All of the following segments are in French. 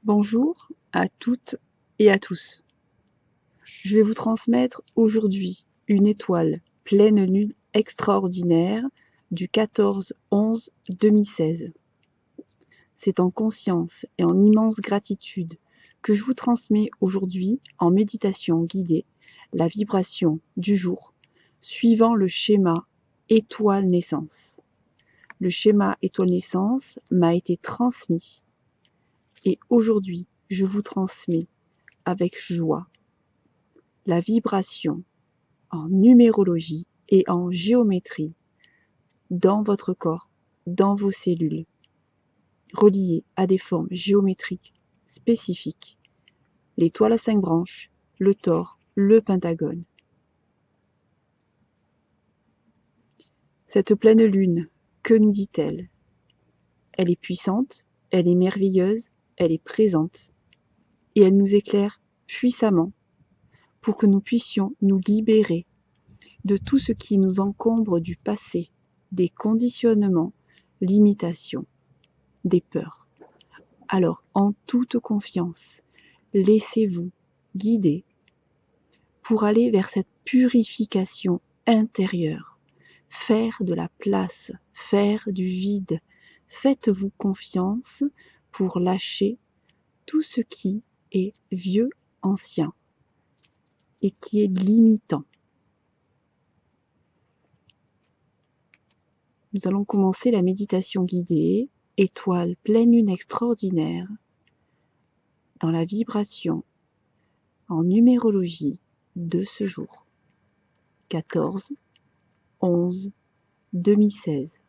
Bonjour à toutes et à tous. Je vais vous transmettre aujourd'hui une étoile pleine lune extraordinaire du 14-11-2016. C'est en conscience et en immense gratitude que je vous transmets aujourd'hui en méditation guidée la vibration du jour suivant le schéma étoile naissance. Le schéma étoile naissance m'a été transmis et aujourd'hui je vous transmets avec joie la vibration en numérologie et en géométrie dans votre corps, dans vos cellules, reliées à des formes géométriques spécifiques, l'étoile à 5 branches, le tore, le pentagone. Cette pleine lune, que nous dit-elle? Elle est puissante, elle est merveilleuse, elle est présente, et elle nous éclaire puissamment pour que nous puissions nous libérer de tout ce qui nous encombre du passé, des conditionnements, limitations, des peurs. Alors, en toute confiance, laissez-vous guider pour aller vers cette purification intérieure, faire de la place, faire du vide. Faites-vous confiance pour lâcher tout ce qui est vieux, ancien et qui est limitant. Nous allons commencer la méditation guidée, étoile pleine lune extraordinaire, dans la vibration en numérologie de ce jour, 14-11-2016.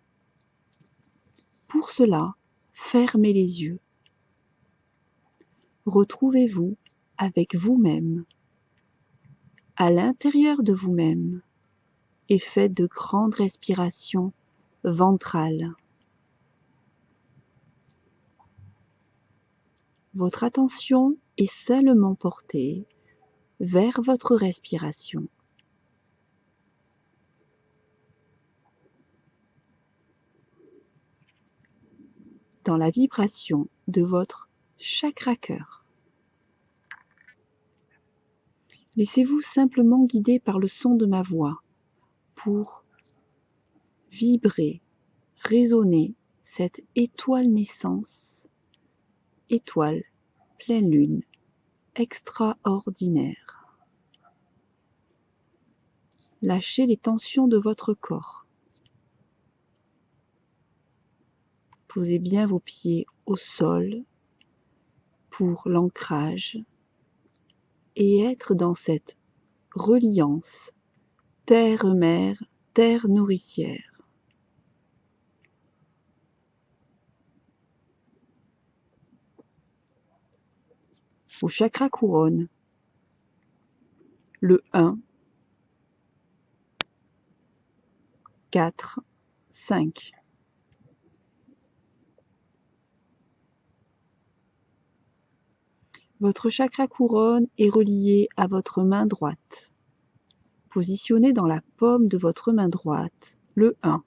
Pour cela, fermez les yeux. Retrouvez-vous avec vous-même, à l'intérieur de vous-même, et faites de grandes respirations ventrales. Votre attention est seulement portée vers votre respiration. Dans la vibration de votre chakra-cœur. Laissez-vous simplement guider par le son de ma voix pour vibrer, résonner cette étoile naissance, étoile pleine lune extraordinaire. Lâchez les tensions de votre corps. Posez bien vos pieds au sol pour l'ancrage et être dans cette reliance terre-mère, terre nourricière. Au chakra couronne, le 1, 4, 5. Votre chakra couronne est relié à votre main droite. Positionnez dans la paume de votre main droite le 1.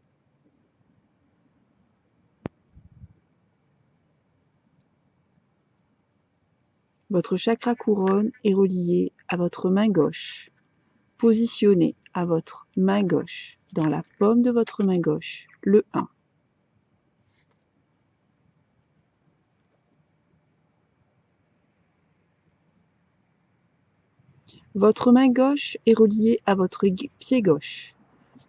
Votre chakra couronne est relié à votre main gauche. Positionnez à votre main gauche, dans la paume de votre main gauche, le 1. Votre main gauche est reliée à votre pied gauche.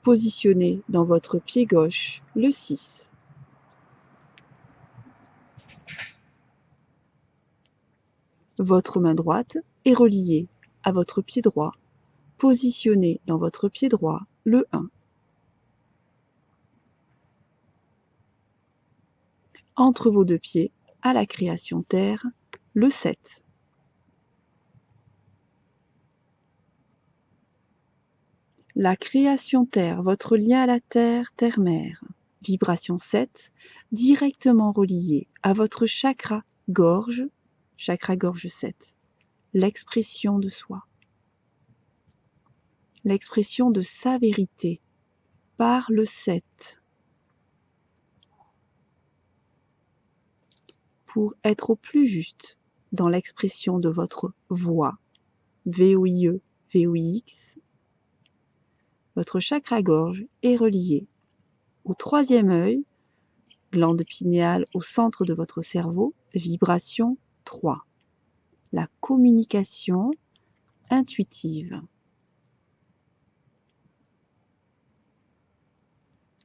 Positionnez dans votre pied gauche le 6. Votre main droite est reliée à votre pied droit. Positionnez dans votre pied droit le 1. Entre vos deux pieds, à la création terre, le 7. La création terre, votre lien à la terre, terre-mère, vibration 7, directement relié à votre chakra gorge 7, l'expression de soi, l'expression de sa vérité par le 7. Pour être au plus juste dans l'expression de votre voix, VOIE, VOIX. Votre chakra-gorge est relié au troisième œil, glande pinéale au centre de votre cerveau, vibration 3. La communication intuitive.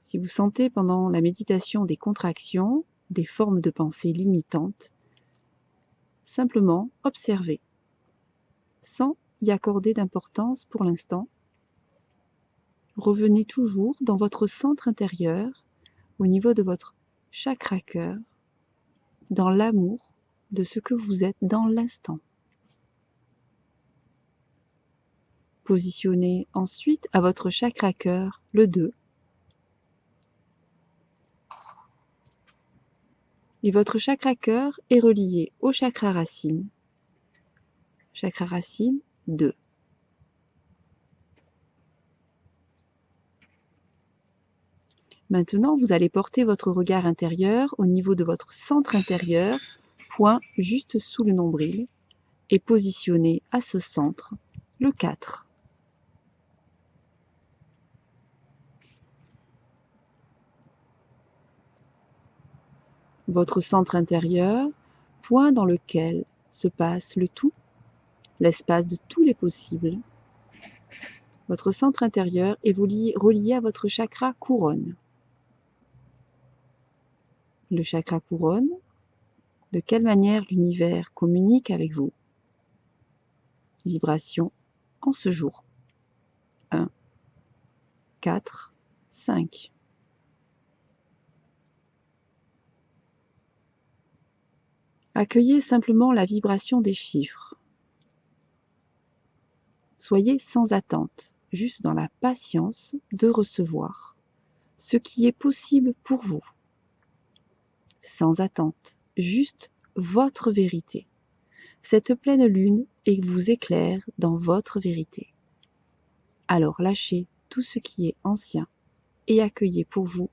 Si vous sentez pendant la méditation des contractions, des formes de pensée limitantes, simplement observez, sans y accorder d'importance pour l'instant. Revenez toujours dans votre centre intérieur, au niveau de votre chakra-cœur, dans l'amour de ce que vous êtes dans l'instant. Positionnez ensuite à votre chakra-cœur le 2. Et votre chakra-cœur est relié au chakra racine. Chakra racine 2. Maintenant, vous allez porter votre regard intérieur au niveau de votre centre intérieur, point juste sous le nombril, et positionner à ce centre le 4. Votre centre intérieur, point dans lequel se passe le tout, l'espace de tous les possibles. Votre centre intérieur est relié à votre chakra couronne. Le chakra couronne, de quelle manière l'univers communique avec vous? Vibration en ce jour. 1, 4, 5. Accueillez simplement la vibration des chiffres. Soyez sans attente, juste dans la patience de recevoir ce qui est possible pour vous. Sans attente, juste votre vérité. Cette pleine lune vous éclaire dans votre vérité. Alors lâchez tout ce qui est ancien et accueillez pour vous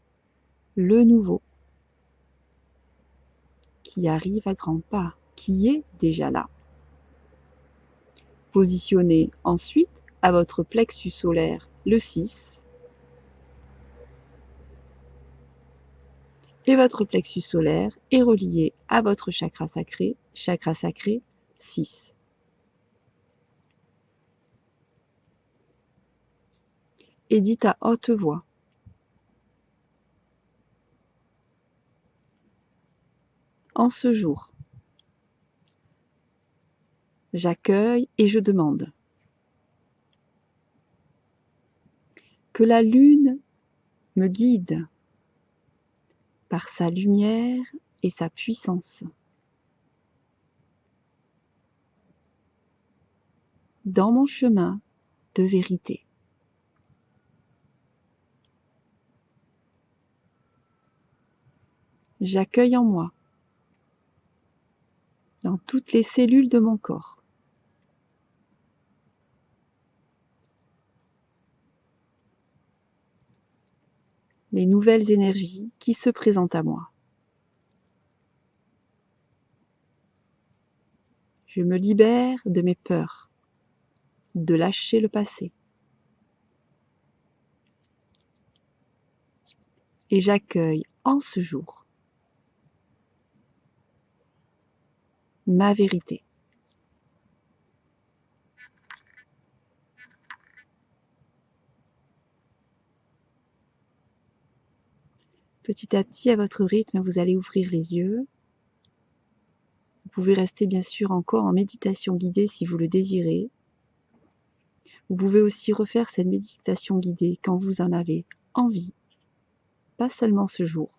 le nouveau qui arrive à grands pas, qui est déjà là. Positionnez ensuite à votre plexus solaire le 6 et votre plexus solaire est relié à votre chakra sacré 6. Et dites à haute voix: en ce jour, j'accueille et je demande que la lune me guide par sa lumière et sa puissance dans mon chemin de vérité. J'accueille en moi, dans toutes les cellules de mon corps, les nouvelles énergies qui se présentent à moi. Je me libère de mes peurs, de lâcher le passé. Et j'accueille en ce jour ma vérité. Petit à petit, à votre rythme, vous allez ouvrir les yeux. Vous pouvez rester bien sûr encore en méditation guidée si vous le désirez. Vous pouvez aussi refaire cette méditation guidée quand vous en avez envie, pas seulement ce jour.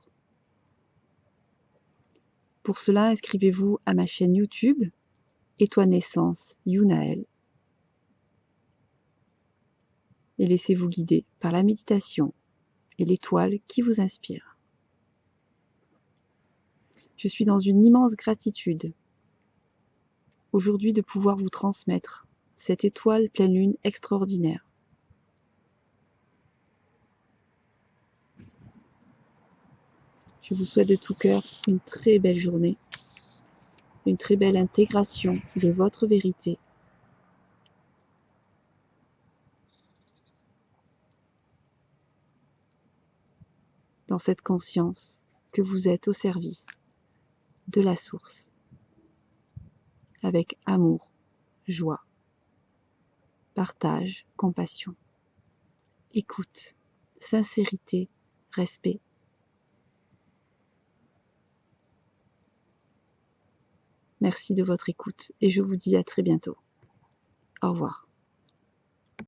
Pour cela, inscrivez-vous à ma chaîne YouTube, Étoile Naissance Younaël, et laissez-vous guider par la méditation et l'étoile qui vous inspire. Je suis dans une immense gratitude aujourd'hui de pouvoir vous transmettre cette étoile pleine lune extraordinaire. Je vous souhaite de tout cœur une très belle journée une très belle intégration de votre vérité. Dans cette conscience que vous êtes au service de la source, avec amour, joie, partage, compassion, écoute, sincérité, respect. Merci de votre écoute et je vous dis à très bientôt. Au revoir.